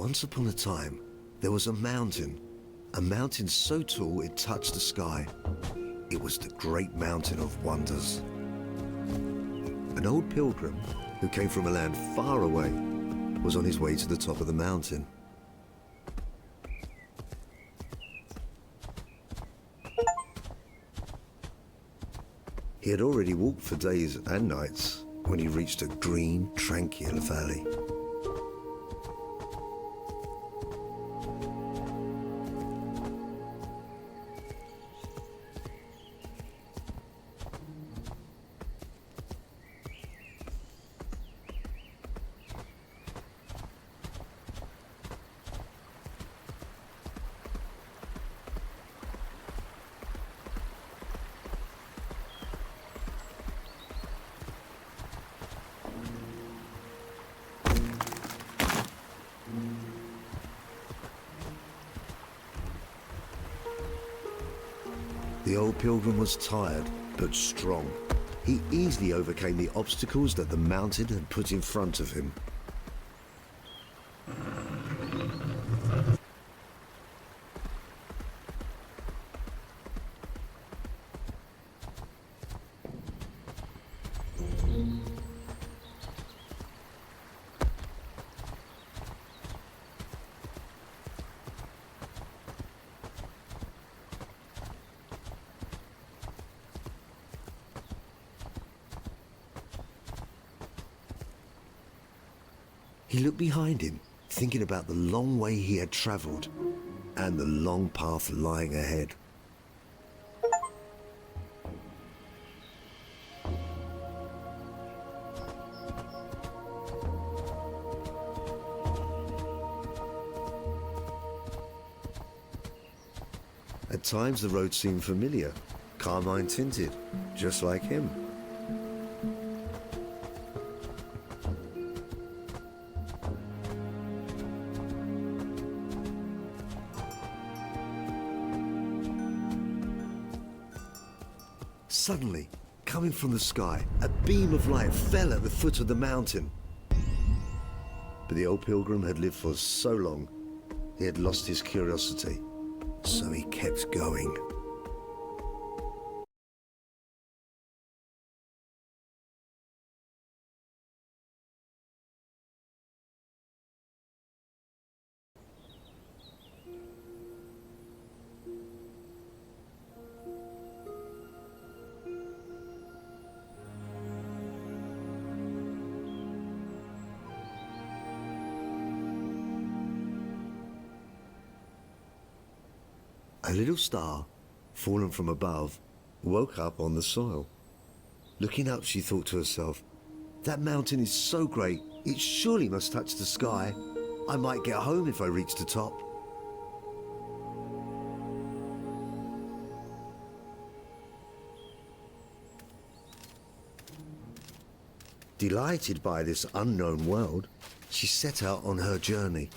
Once upon a time, there was a mountain so tall it touched the sky. It was the Great Mountain of Wonders. An old pilgrim who came from a land far away was on his way to the top of the mountain. He had already walked for days and nights when he reached a green, tranquil valley. The old pilgrim was tired, but strong. He easily overcame the obstacles that the mountain had put in front of him. He looked behind him, thinking about the long way he had traveled and the long path lying ahead. At times the road seemed familiar, carmine tinted, just like him. Suddenly, coming from the sky, a beam of light fell at the foot of the mountain. But the old pilgrim had lived for so long, he had lost his curiosity, so he kept going. A little star, fallen from above, woke up on the soil. Looking up, she thought to herself, that mountain is so great, it surely must touch the sky. I might get home if I reach the top. Delighted by this unknown world, she set out on her journey.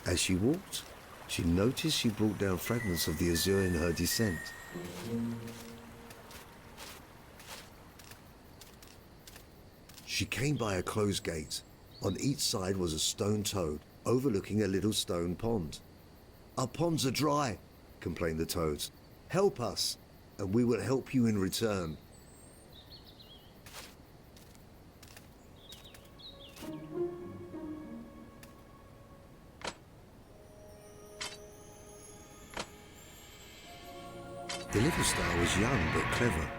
As she walked, she noticed she brought down fragments of the azure in her descent. She came by a closed gate. On each side was a stone toad, overlooking a little stone pond. "Our ponds are dry," complained the toads. "Help us, and we will help you in return." The little star was young but clever.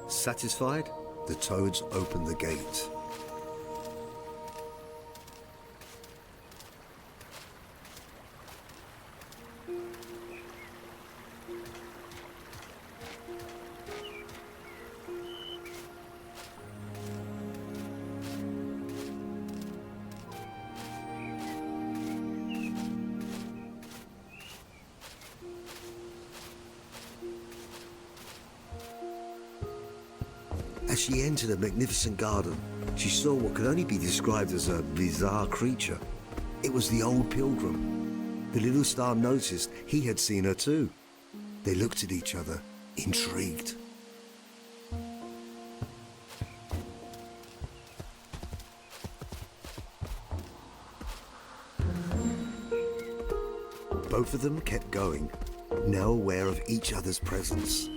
Satisfied, the toads opened the gate. As she entered a magnificent garden, she saw what could only be described as a bizarre creature. It was the old pilgrim. The little star noticed he had seen her too. They looked at each other, intrigued. Both of them kept going, now aware of each other's presence.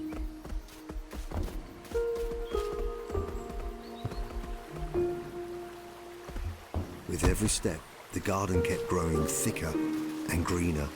With every step, the garden kept growing thicker and greener.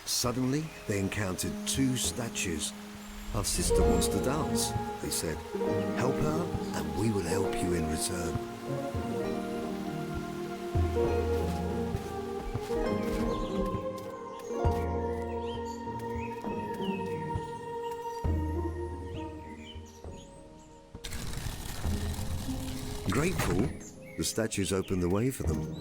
Suddenly, they encountered two statues. "Our sister wants to dance," they said. "Help her, and we will help you in return." Grateful, the statues opened the way for them.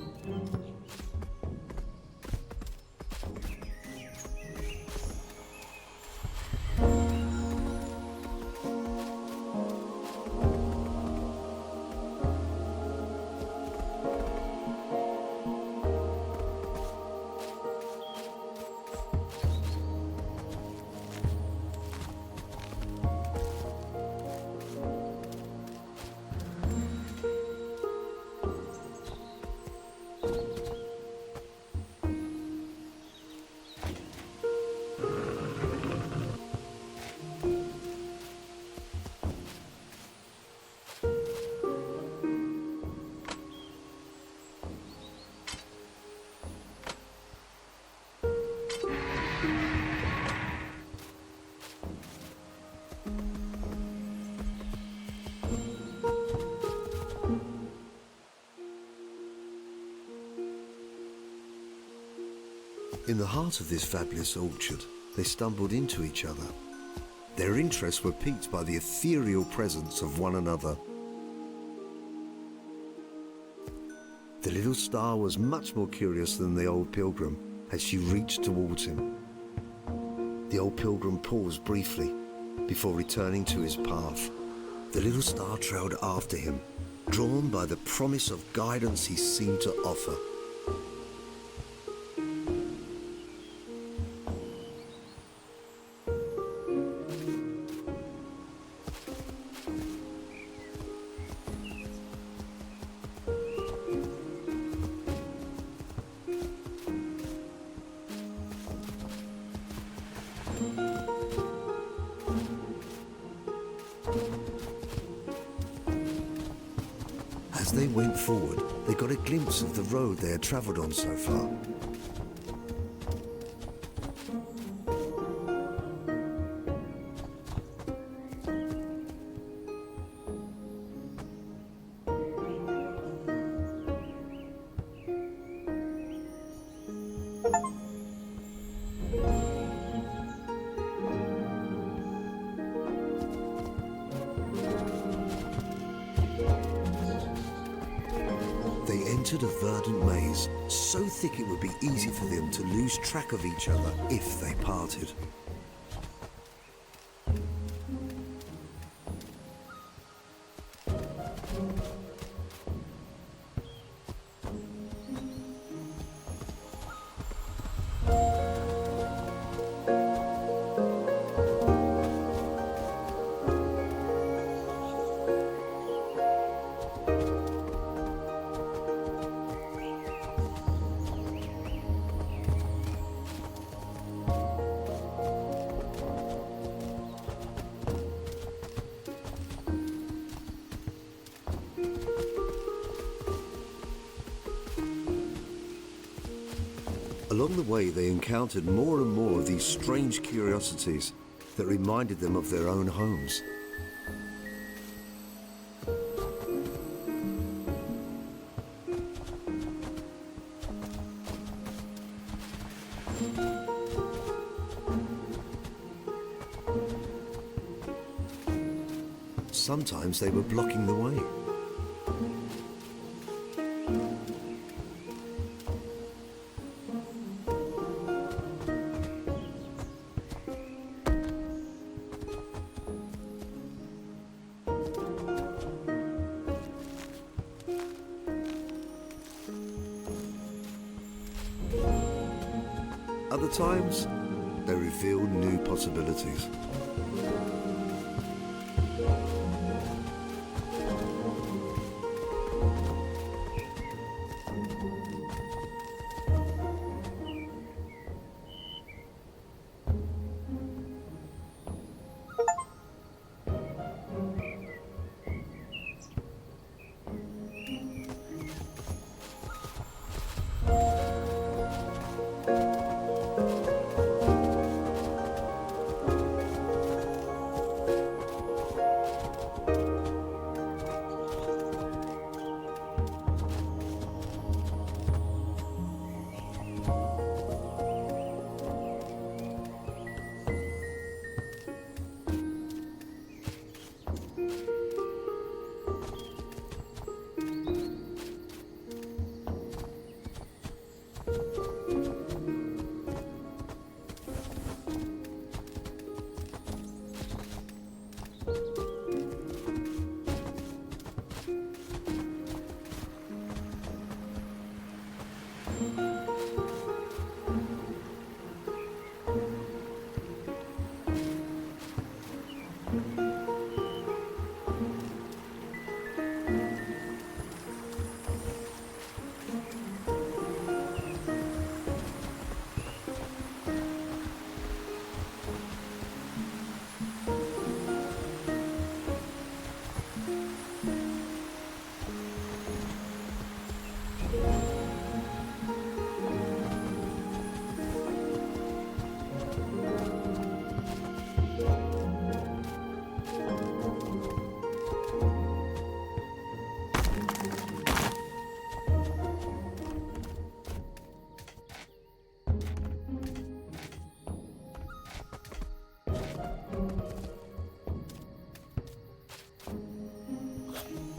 In the heart of this fabulous orchard, they stumbled into each other. Their interests were piqued by the ethereal presence of one another. The little star was much more curious than the old pilgrim as she reached towards him. The old pilgrim paused briefly before returning to his path. The little star trailed after him, drawn by the promise of guidance he seemed to offer. As they went forward, they got a glimpse of the road they had travelled on so far. They entered a verdant maze, so thick it would be easy for them to lose track of each other if they parted. Along the way, they encountered more and more of these strange curiosities that reminded them of their own homes. Sometimes they were blocking the way. Other times, they revealed new possibilities.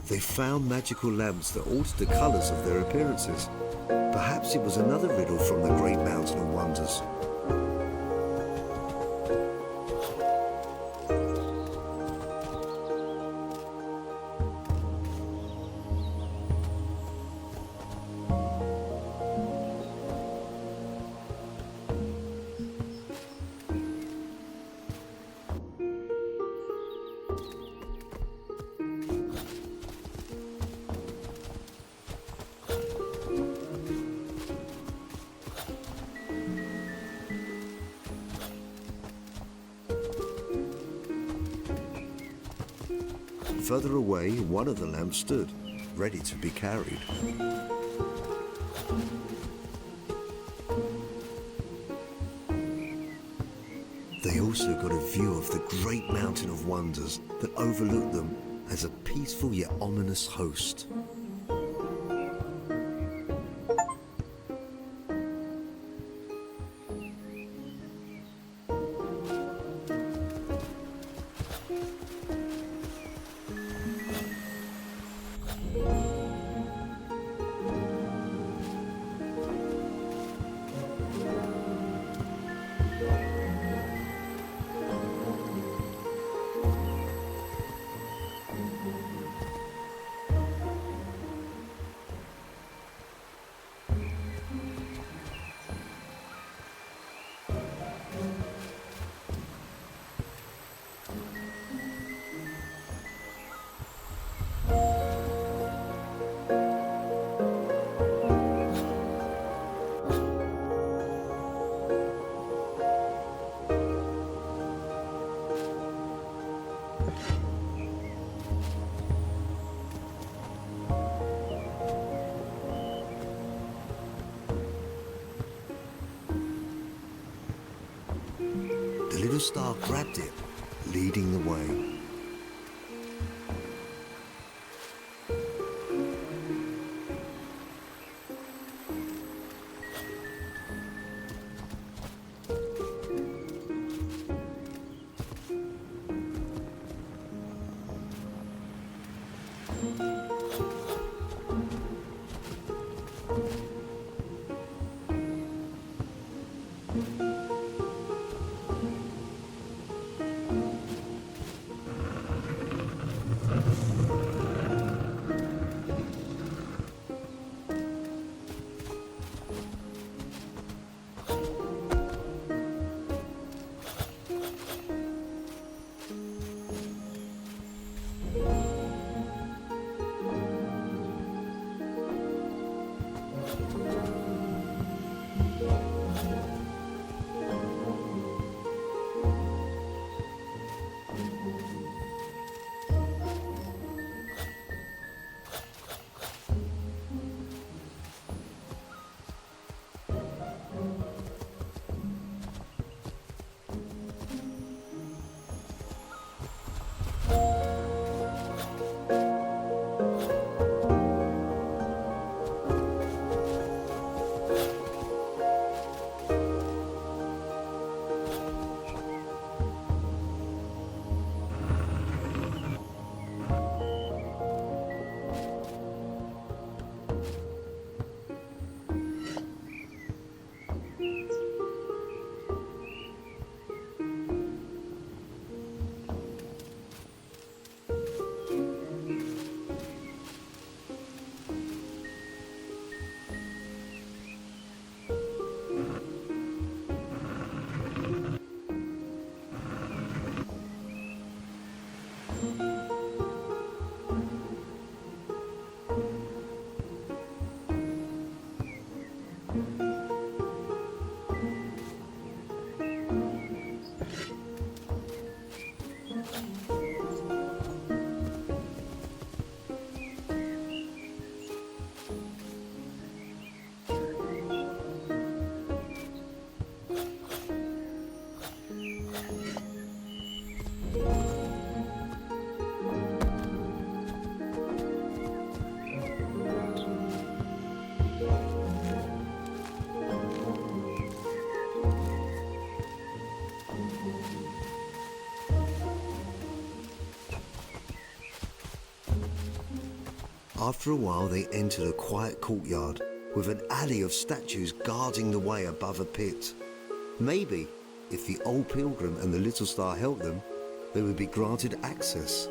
They found magical lamps that altered the colors of their appearances. Perhaps it was another riddle from the Great Mountain of Wonders. Further away, one of the lamps stood, ready to be carried. They also got a view of the Great Mountain of Wonders that overlooked them as a peaceful yet ominous host. little star grabbed it, leading the way. After a while, they entered a quiet courtyard with an alley of statues guarding the way above a pit. Maybe, if the old pilgrim and the little star helped them, they would be granted access.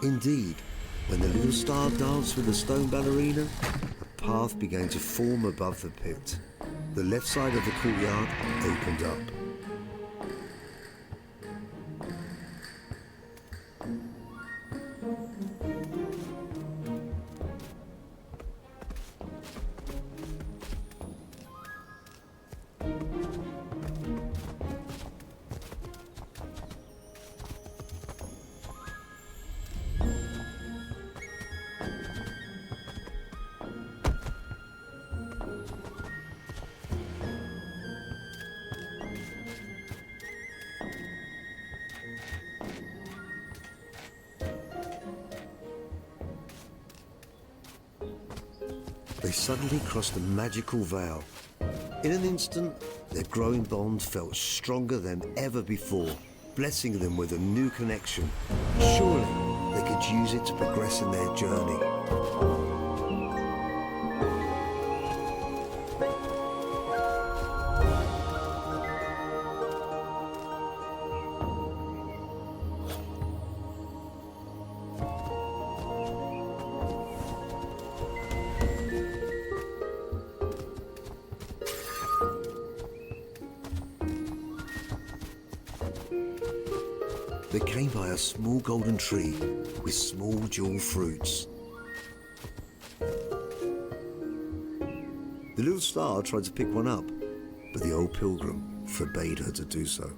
Indeed, when the little star danced with the stone ballerina, a path began to form above the pit. The left side of the courtyard opened up. They suddenly crossed a magical veil. In an instant, their growing bond felt stronger than ever before, blessing them with a new connection. Surely they could use it to progress in their journey. They came by a small golden tree with small jewel fruits. The little star tried to pick one up, but the old pilgrim forbade her to do so.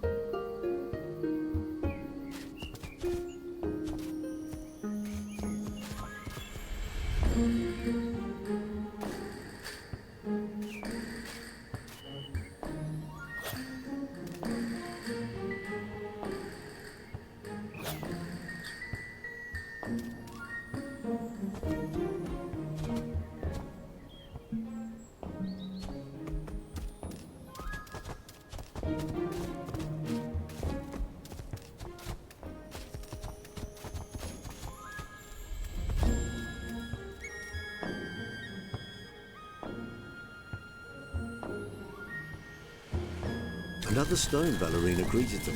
Another stone ballerina greeted them,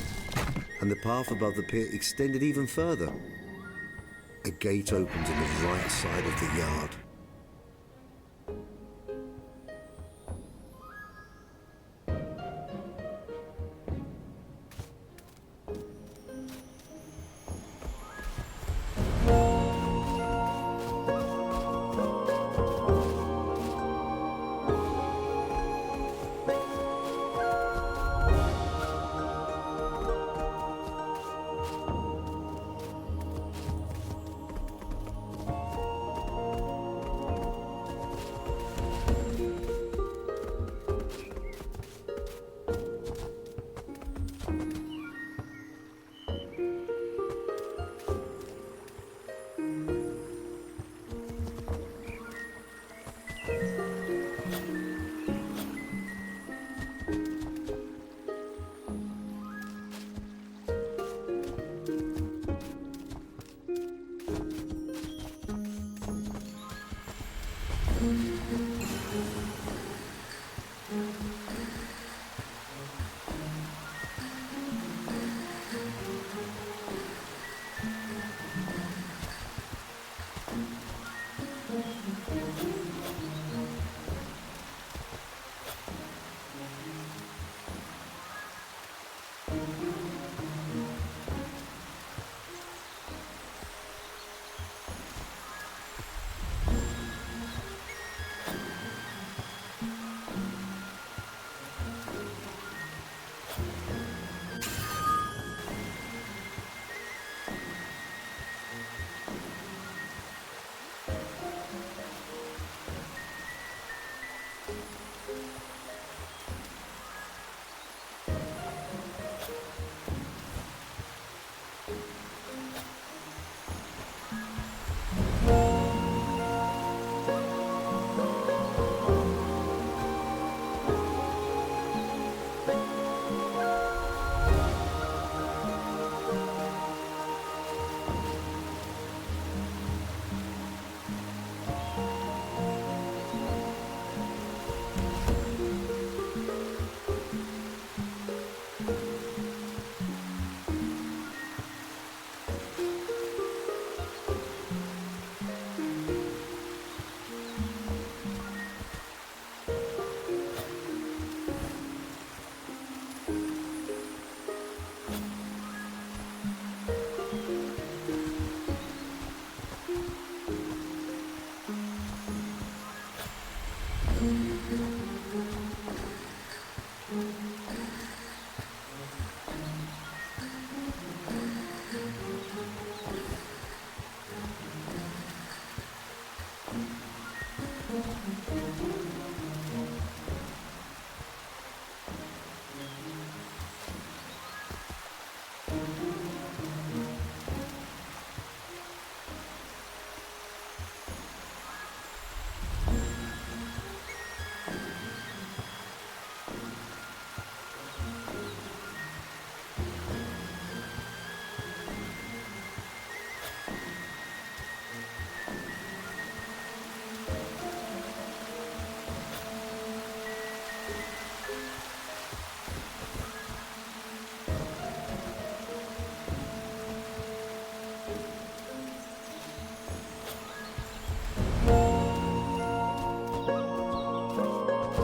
and the path above the pit extended even further. A gate opened in the right side of the yard.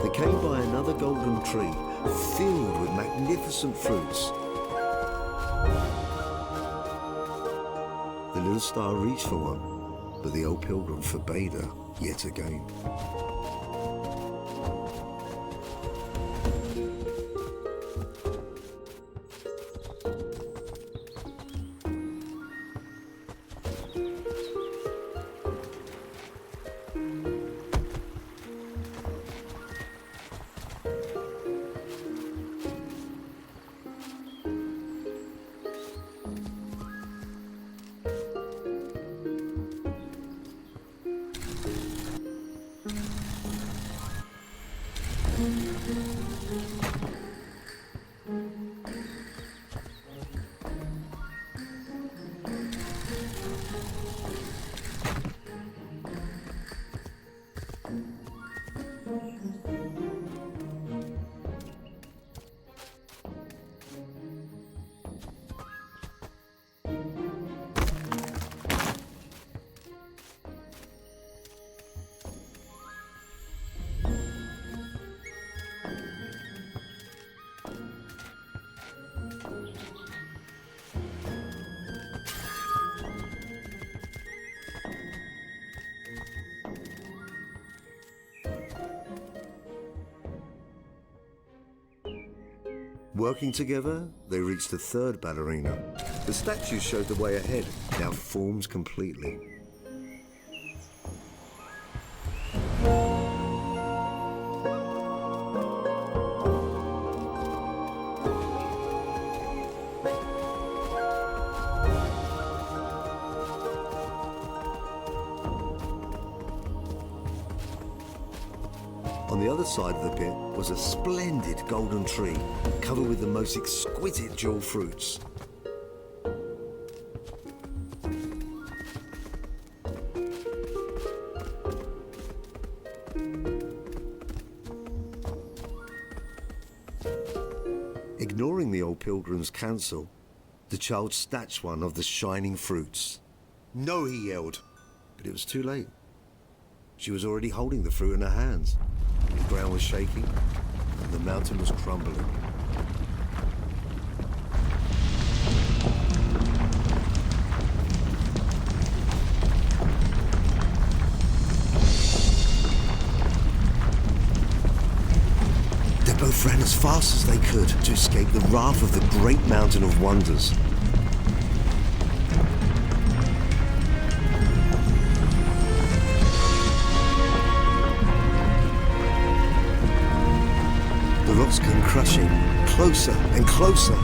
They came by another golden tree filled with magnificent fruits. little star reached for one, but the old pilgrim forbade her yet again. Working together, they reached the third ballerina. The statue showed the way ahead, now formed completely. On the other side of the pit was a splendid golden tree covered with the most exquisite jewel fruits. Ignoring the old pilgrim's counsel, the child snatched one of the shining fruits. "No," he yelled, but it was too late. She was already holding the fruit in her hands. The ground was shaking, and the mountain was crumbling. They both ran as fast as they could to escape the wrath of the great mountain of wonders. The rocks came crushing closer and closer.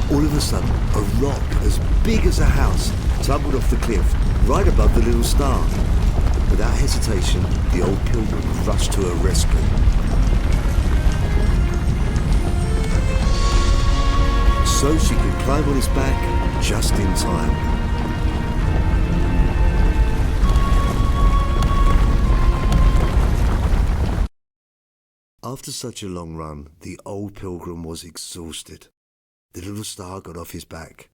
All of a sudden, a rock as big as a house tumbled off the cliff right above the little star. Without hesitation, the old pilgrim rushed to her rescue. So she could climb on his back just in time. After such a long run, the old pilgrim was exhausted. The little star got off his back.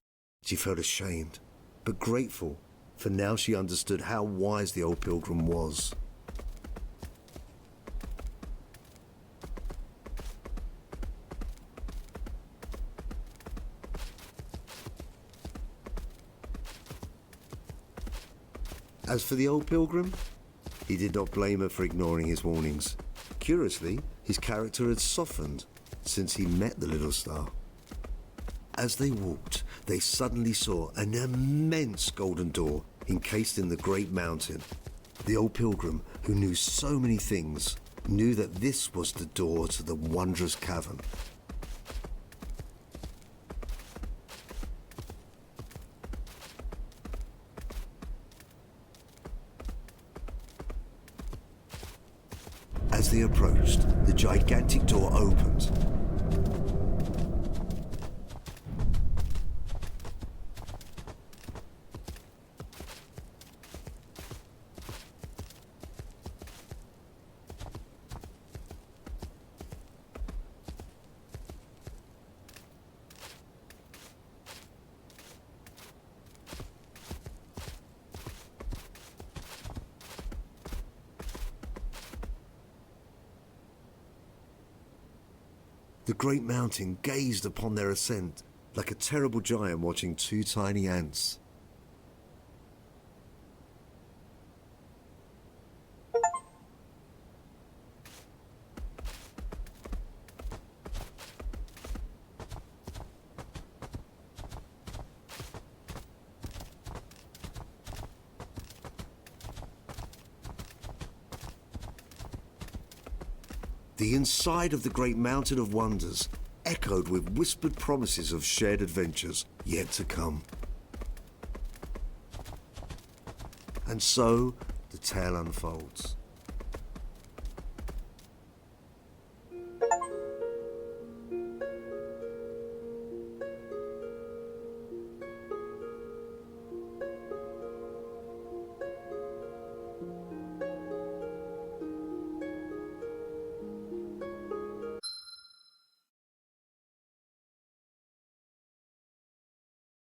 She felt ashamed, but grateful, for now she understood how wise the old pilgrim was. As for the old pilgrim, he did not blame her for ignoring his warnings. Curiously, his character had softened since he met the little star. As they walked, they suddenly saw an immense golden door encased in the great mountain. The old pilgrim, who knew so many things, knew that this was the door to the wondrous cavern. As they approached, the gigantic door opened. The great mountain gazed upon their ascent like a terrible giant watching two tiny ants. The inside of the Great Mountain of Wonders echoed with whispered promises of shared adventures yet to come. And so, the tale unfolds.